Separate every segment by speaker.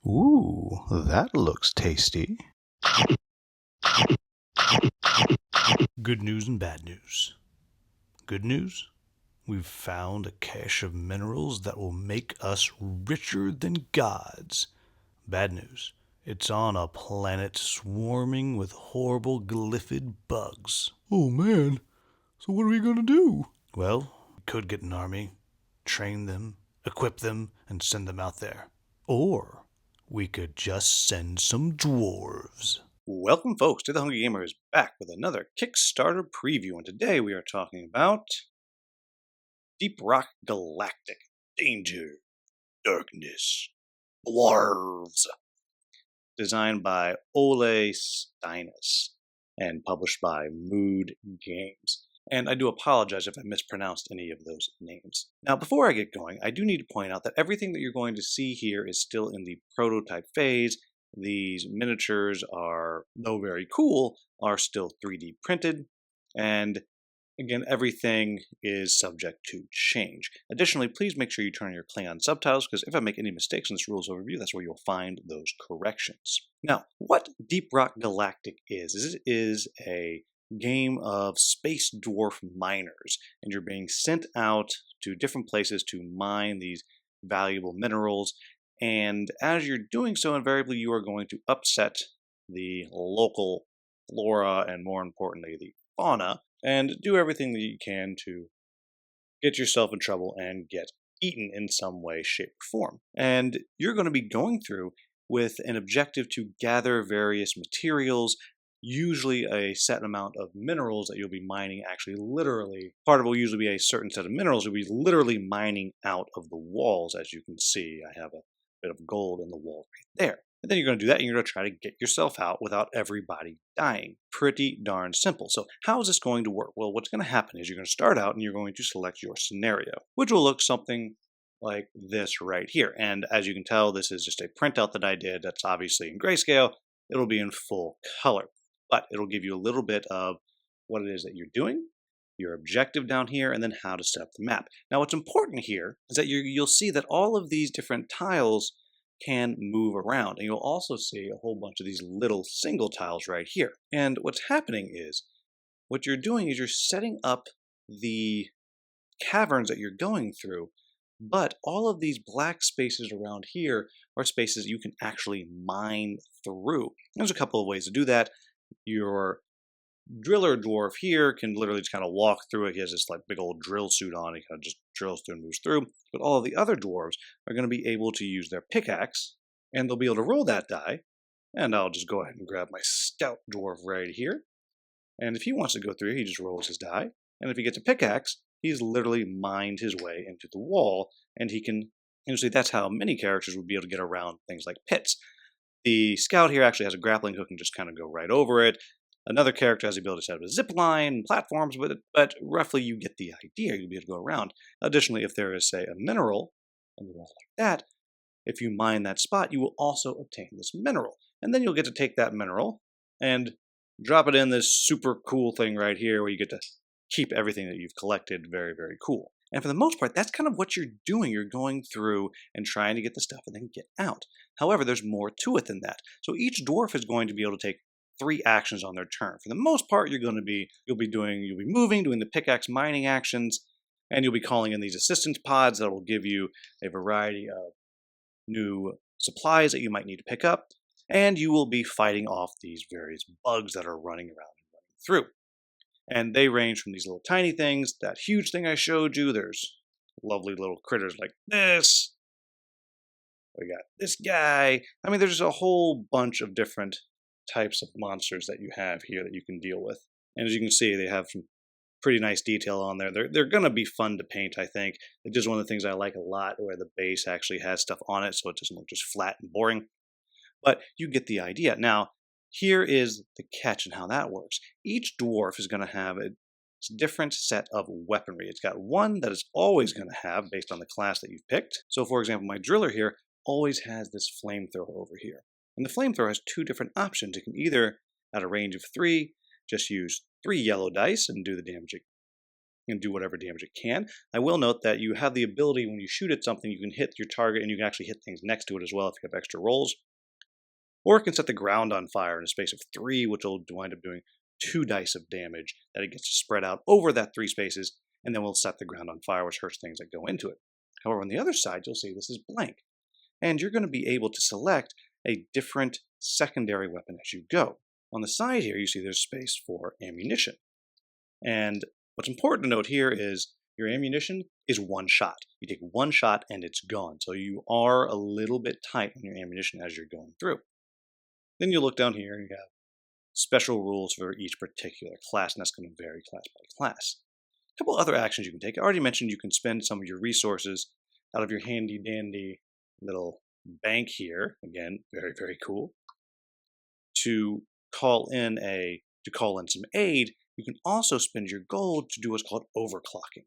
Speaker 1: Ooh, that looks tasty. Good news and bad news. Good news? We've found a cache of minerals that will make us richer than gods. Bad news. It's on a planet swarming with horrible glyphid bugs. Oh man, so what are we gonna do? Well, we could get an army, train them, equip them, and send them out there. Or we could just send some dwarves. Welcome, folks, to The Hungry Gamer is back with another Kickstarter preview, and today we are talking about Deep Rock Galactic. Danger, darkness, dwarves. Designed by Ole Steinus and published by Mood Games. And I do apologize if I mispronounced any of those names. Now, before I get going, I do need to point out that everything that you're going to see here is still in the prototype phase. These miniatures are, though very cool, are still 3D printed. And again, everything is subject to change. Additionally, please make sure you turn on your Klingon subtitles, because if I make any mistakes in this rules overview, that's where you'll find those corrections. Now, what Deep Rock Galactic is it is a game of space dwarf miners, and you're being sent out to different places to mine these valuable minerals, and as you're doing so, invariably you are going to upset the local flora and, more importantly, the fauna, and do everything that you can to get yourself in trouble and get eaten in some way, shape, or form. And you're going to be going through with an objective to gather various materials, usually a set amount of minerals that you'll be mining. Actually, literally, part of it will usually be a certain set of minerals you'll be literally mining out of the walls. As you can see, I have a bit of gold in the wall right there. And then you're going to do that, and you're going to try to get yourself out without everybody dying. Pretty darn simple. So how is this going to work? Well, what's going to happen is you're going to start out and you're going to select your scenario, which will look something like this right here. And as you can tell, this is just a printout that I did that's obviously in grayscale. It'll be in full color, but it'll give you a little bit of what it is that you're doing, your objective down here, and then how to set up the map. Now, what's important here is that you'll see that all of these different tiles can move around, and you'll also see a whole bunch of these little single tiles right here. And what's happening is, what you're doing is you're setting up the caverns that you're going through, but all of these black spaces around here are spaces you can actually mine through. There's a couple of ways to do that. Your driller dwarf here can literally just kind of walk through it. He has this like big old drill suit on. He kind of just drills through and moves through. But all of the other dwarves are going to be able to use their pickaxe, and they'll be able to roll that die. And I'll just go ahead and grab my scout dwarf right here. And if he wants to go through, he just rolls his die. And if he gets a pickaxe, he's literally mined his way into the wall, and he can, usually that's how many characters would be able to get around things like pits. The scout here actually has a grappling hook and just kind of go right over it. Another character has the ability to set up a zip line and platforms with it, but roughly you get the idea. You'll be able to go around. Additionally, if there is, say, a mineral on the wall like that, if you mine that spot, you will also obtain this mineral. And then you'll get to take that mineral and drop it in this super cool thing right here where you get to keep everything that you've collected. Very, very cool. And for the most part, that's kind of what you're doing. You're going through and trying to get the stuff and then get out. However, there's more to it than that. So each dwarf is going to be able to take 3 actions on their turn. For the most part, you'll be moving, doing the pickaxe mining actions, and you'll be calling in these assistance pods that will give you a variety of new supplies that you might need to pick up, and you will be fighting off these various bugs that are running around and running through. And they range from these little tiny things, that huge thing I showed you, there's lovely little critters like this. We got this guy. I mean, there's a whole bunch of different types of monsters that you have here that you can deal with. And as you can see, they have some pretty nice detail on there. They're going to be fun to paint, I think. It's just one of the things I like a lot, where the base actually has stuff on it, so it doesn't look just flat and boring. But you get the idea. Now, here is the catch and how that works. Each dwarf is going to have a different set of weaponry. It's got one that it's always going to have based on the class that you've picked. So, for example, my driller here always has this flamethrower over here. And the flamethrower has 2 different options. It can either, at a range of 3, just use 3 yellow dice and do the damage and do whatever damage it can. I will note that you have the ability when you shoot at something, you can hit your target and you can actually hit things next to it as well if you have extra rolls. Or it can set the ground on fire in a space of 3, which will wind up doing 2 dice of damage that it gets to spread out over that 3 spaces, and then we'll set the ground on fire, which hurts things that go into it. However, on the other side, you'll see this is blank. And you're going to be able to select a different secondary weapon as you go. On the side here, you see there's space for ammunition. And what's important to note here is your ammunition is 1 shot. You take 1 shot and it's gone. So you are a little bit tight on your ammunition as you're going through. Then you look down here and you have special rules for each particular class, and that's going to vary class by class. A couple other actions you can take. I already mentioned you can spend some of your resources out of your handy dandy little bank here. Again, very, very cool. To call in some aid, you can also spend your gold to do what's called overclocking.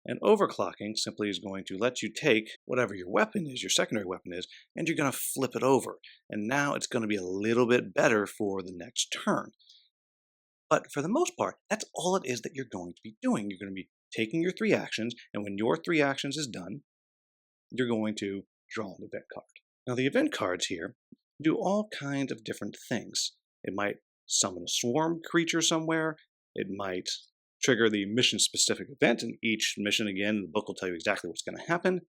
Speaker 1: And overclocking simply is going to let you take whatever your weapon is, your secondary weapon is, and you're going to flip it over. And now it's going to be a little bit better for the next turn. But for the most part, that's all it is that you're going to be doing. You're going to be taking your 3 actions, and when your 3 actions is done, you're going to draw an event card. Now the event cards here do all kinds of different things. It might summon a swarm creature somewhere. It might trigger the mission-specific event, and each mission, again, the book will tell you exactly what's going to happen.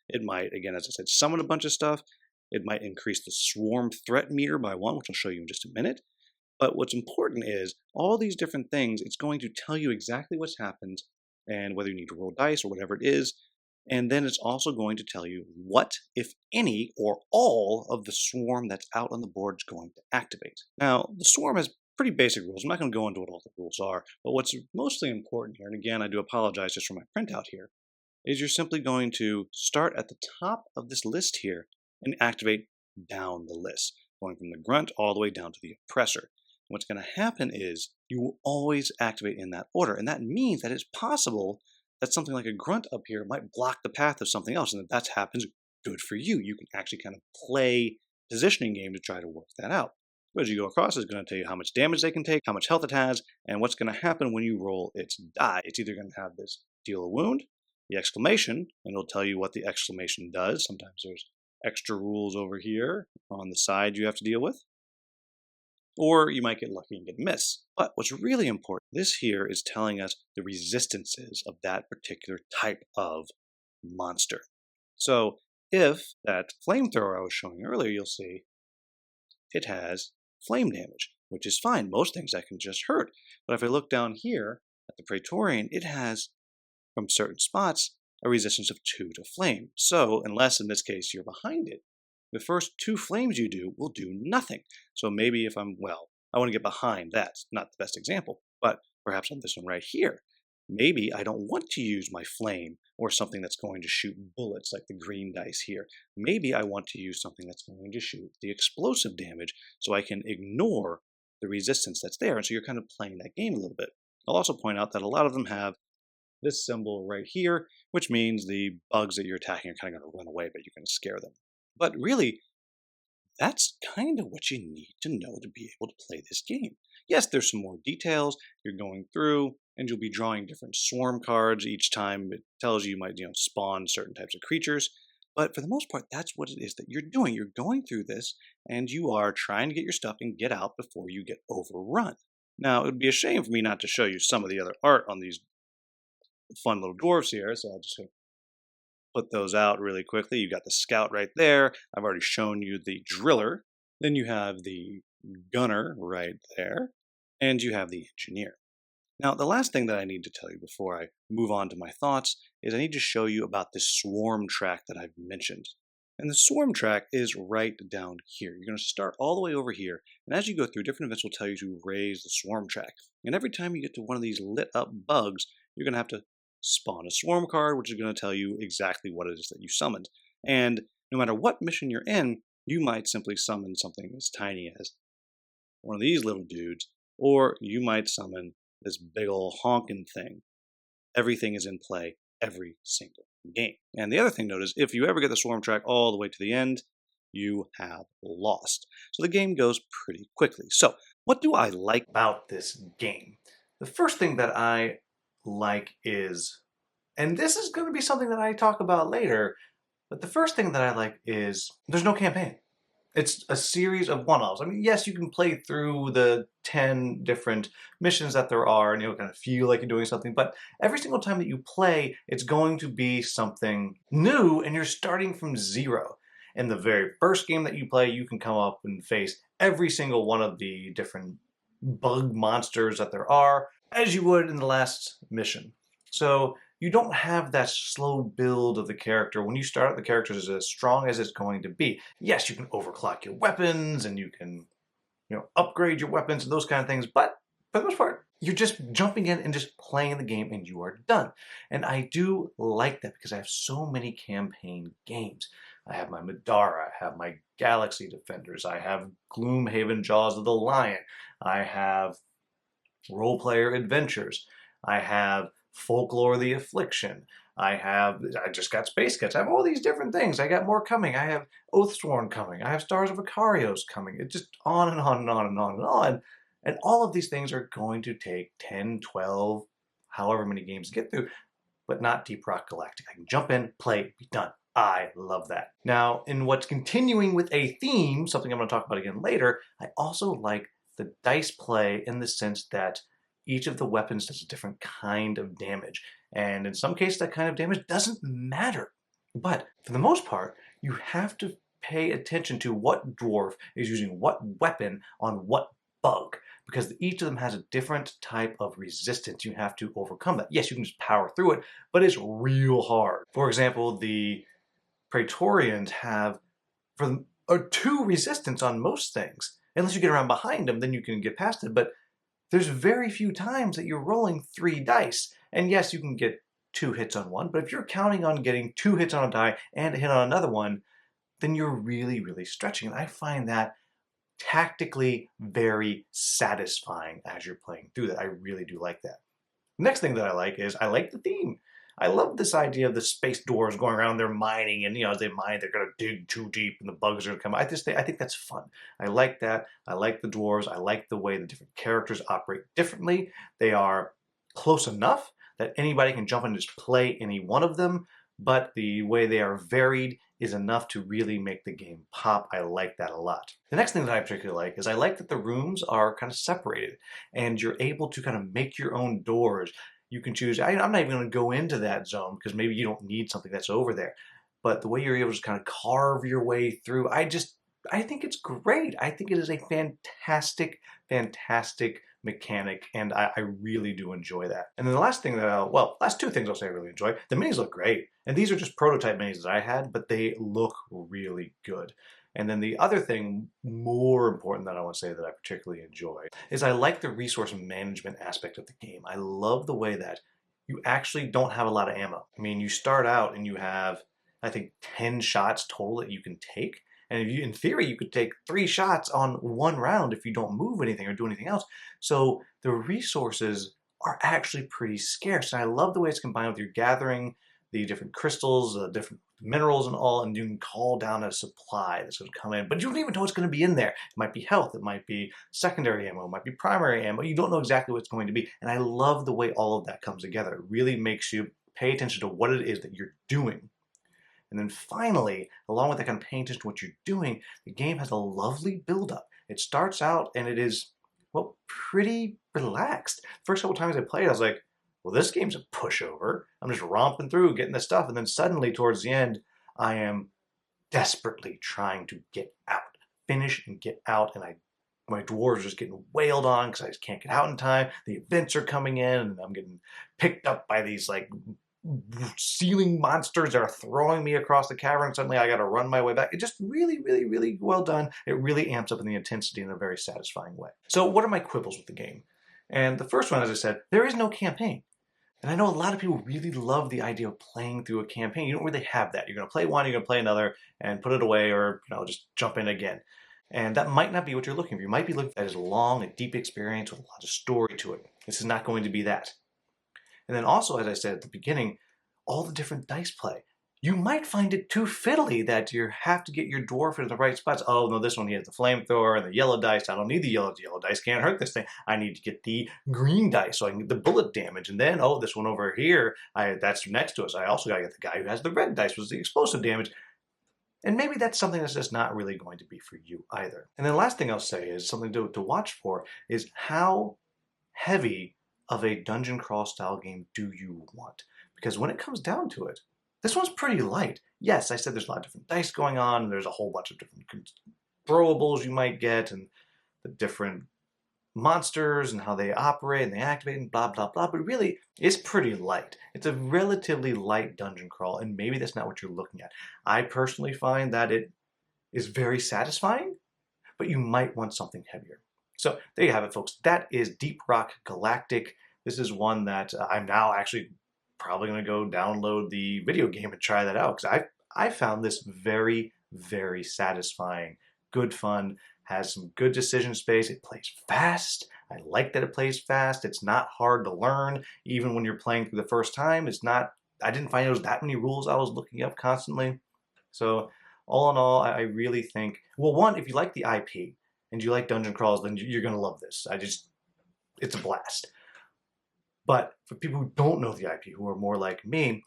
Speaker 1: It might, again, as I said, summon a bunch of stuff. It might increase the swarm threat meter by 1, which I'll show you in just a minute. But what's important is all these different things, it's going to tell you exactly what's happened and whether you need to roll dice or whatever it is. And then it's also going to tell you what, if any, or all of the swarm that's out on the board is going to activate. Now, the swarm has pretty basic rules. I'm not going to go into what all the rules are, but what's mostly important here, and again, I do apologize just for my printout here, is you're simply going to start at the top of this list here and activate down the list, going from the grunt all the way down to the oppressor. And what's going to happen is you will always activate in that order, and that means that it's possible that something like a grunt up here might block the path of something else, and if that happens, good for you. You can actually kind of play positioning game to try to work that out. As you go across, it's going to tell you how much damage they can take, how much health it has, and what's going to happen when you roll its die. It's either going to have this deal a wound, the exclamation, and it'll tell you what the exclamation does. Sometimes there's extra rules over here on the side you have to deal with. Or you might get lucky and get a miss. But what's really important, this here is telling us the resistances of that particular type of monster. So if that flamethrower I was showing earlier, you'll see it has flame damage, which is fine. Most things that can just hurt. But if I look down here at the Praetorian, it has, from certain spots, a resistance of 2 to flame. So unless in this case you're behind it, the first 2 flames you do will do nothing. So maybe if I want to get behind, that's not the best example, but perhaps on this one right here, maybe I don't want to use my flame or something that's going to shoot bullets like the green dice here. Maybe I want to use something that's going to shoot the explosive damage so I can ignore the resistance that's there. And so you're kind of playing that game a little bit. I'll also point out that a lot of them have this symbol right here, which means the bugs that you're attacking are kind of going to run away, but you're going to scare them. But really, that's kind of what you need to know to be able to play this game. Yes, there's some more details you're going through, and you'll be drawing different swarm cards each time. It tells you might spawn certain types of creatures. But for the most part, that's what it is that you're doing. You're going through this, and you are trying to get your stuff and get out before you get overrun. Now, it would be a shame for me not to show you some of the other art on these fun little dwarves here, so I'll just put those out really quickly. You got the scout right there. I've already shown you the driller. Then you have the gunner right there, and you have the engineer. Now, the last thing that I need to tell you before I move on to my thoughts is I need to show you about this swarm track that I've mentioned. And the swarm track is right down here. You're going to start all the way over here, and as you go through, different events will tell you to raise the swarm track. And every time you get to one of these lit up bugs, you're going to have to spawn a swarm card, which is going to tell you exactly what it is that you summoned. And no matter what mission you're in, you might simply summon something as tiny as one of these little dudes, or you might summon this big ol' honking thing. Everything is in play every single game. And the other thing, note, is if you ever get the swarm track all the way to the end, you have lost. So the game goes pretty quickly. So what do I like about this game? The first thing that I like is, and this is going to be something that I talk about later, but the first thing that I like is there's no campaign. It's a series of one-offs. I mean, yes, you can play through the 10 different missions that there are and you'll kind of feel like you're doing something, but every single time that you play, it's going to be something new and you're starting from zero. In the very first game that you play, you can come up and face every single one of the different bug monsters that there are, as you would in the last mission. So you don't have that slow build of the character. When you start out, the character is as strong as it's going to be. Yes, you can overclock your weapons and you can, upgrade your weapons and those kind of things, but for the most part, you're just jumping in and just playing the game and you are done. And I do like that because I have so many campaign games. I have my Madara, I have my Galaxy Defenders, I have Gloomhaven Jaws of the Lion, I have Role Player Adventures, I have Folklore the Affliction, I just got Space Cats, I have all these different things, I got more coming, I have Oathsworn coming, I have Stars of Icarios coming, it's just on and on and on and on and on. And all of these things are going to take 10, 12, however many games to get through, but not Deep Rock Galactic. I can jump in, play, be done. I love that. Now, in what's continuing with a theme, something I'm going to talk about again later, I also like the dice play in the sense that each of the weapons does a different kind of damage. And in some cases, that kind of damage doesn't matter. But for the most part, you have to pay attention to what dwarf is using what weapon on what bug, because each of them has a different type of resistance. You have to overcome that. Yes, you can just power through it, but it's real hard. For example, the Praetorians have or 2 resistance on most things. Unless you get around behind them, then you can get past it. But there's very few times that you're rolling 3 dice. And yes, you can get 2 hits on one, but if you're counting on getting 2 hits on a die and a hit on another one, then you're really, really stretching. And I find that tactically very satisfying as you're playing through that. I really do like that. The next thing that I like is I like the theme. I love this idea of the space dwarves going around there mining, and as they mine, they're going to dig too deep, and the bugs are going to come. I think that's fun. I like that. I like the dwarves. I like the way the different characters operate differently. They are close enough that anybody can jump in and just play any one of them, but the way they are varied is enough to really make the game pop. I like that a lot. The next thing that I particularly like is I like that the rooms are kind of separated and you're able to kind of make your own doors. You can choose, I'm not even going to go into that zone because maybe you don't need something that's over there. But the way you're able to kind of carve your way through, I think it's great. I think it is a fantastic, fantastic mechanic, and I really do enjoy that. And then the last thing last 2 things I'll say I really enjoy. The minis look great, and these are just prototype minis that I had, but they look really good. And then the other thing, more important that I want to say that I particularly enjoy, is I like the resource management aspect of the game. I love the way that you actually don't have a lot of ammo. I mean, you start out and you have, I think, 10 shots total that you can take. And in theory, you could take 3 shots on 1 round if you don't move anything or do anything else. So the resources are actually pretty scarce. And I love the way it's combined with your gathering the different crystals, different minerals and all, and you can call down a supply that's going to come in. But you don't even know what's going to be in there. It might be health, it might be secondary ammo, it might be primary ammo. You don't know exactly what it's going to be. And I love the way all of that comes together. It really makes you pay attention to what it is that you're doing. And then finally, along with that kind of paying attention to what you're doing, the game has a lovely build-up. It starts out and it is, well, pretty relaxed. First couple times I played, I was like, well, this game's a pushover. I'm just romping through, getting this stuff. And then suddenly towards the end, I am desperately trying to get out, finish and get out. And my dwarves are just getting wailed on because I just can't get out in time. The events are coming in and I'm getting picked up by these like ceiling monsters that are throwing me across the cavern. Suddenly I got to run my way back. It's just really, really, really well done. It really amps up in the intensity in a very satisfying way. So what are my quibbles with the game? And the first one, as I said, there is no campaign. And I know a lot of people really love the idea of playing through a campaign. You don't really have that. You're going to play one, you're going to play another, and put it away, or just jump in again. And that might not be what you're looking for. You might be looking for a long, a deep experience with a lot of story to it. This is not going to be that. And then also, as I said at the beginning, all the different dice play. you might find it too fiddly that you have to get your dwarf in the right spots. Oh, no, this one he has the flamethrower and the yellow dice. I don't need the yellow dice. Can't hurt this thing. I need to get the green dice so I can get the bullet damage. And then, oh, this one over here, that's next to us. I also got to get the guy who has the red dice, which is the explosive damage. And maybe that's something that's just not really going to be for you either. And then the last thing I'll say is something to watch for is how heavy of a dungeon crawl style game do you want? Because when it comes down to it, this one's pretty light. Yes, I said there's a lot of different dice going on, and there's a whole bunch of different throwables you might get, and the different monsters and how they operate and they activate and blah, blah, blah. But really, it's pretty light. It's a relatively light dungeon crawl, and maybe that's not what you're looking at. I personally find that it is very satisfying, but you might want something heavier. So there you have it, folks. That is Deep Rock Galactic. This is one that I'm now actually probably going to go download the video game and try that out, because I found this very, very satisfying, good fun, has some good decision space. It plays fast. I like that it plays fast. It's not hard to learn, even when you're playing through the first time. I didn't find there was that many rules I was looking up constantly. So all in all, I really think, well, one, if you like the IP and you like dungeon crawls, then you're going to love this. It's a blast. But for people who don't know the IP, who are more like me,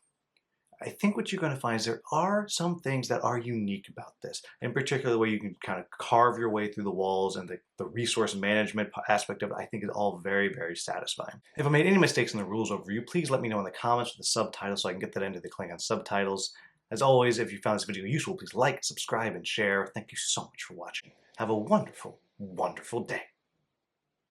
Speaker 1: I think what you're going to find is there are some things that are unique about this. In particular, the way you can kind of carve your way through the walls and the resource management aspect of it, I think is all very, very satisfying. If I made any mistakes in the rules overview, please let me know in the comments with the subtitles so I can get that into the Klingon subtitles. As always, if you found this video useful, please like, subscribe, and share. Thank you so much for watching. Have a wonderful, wonderful day.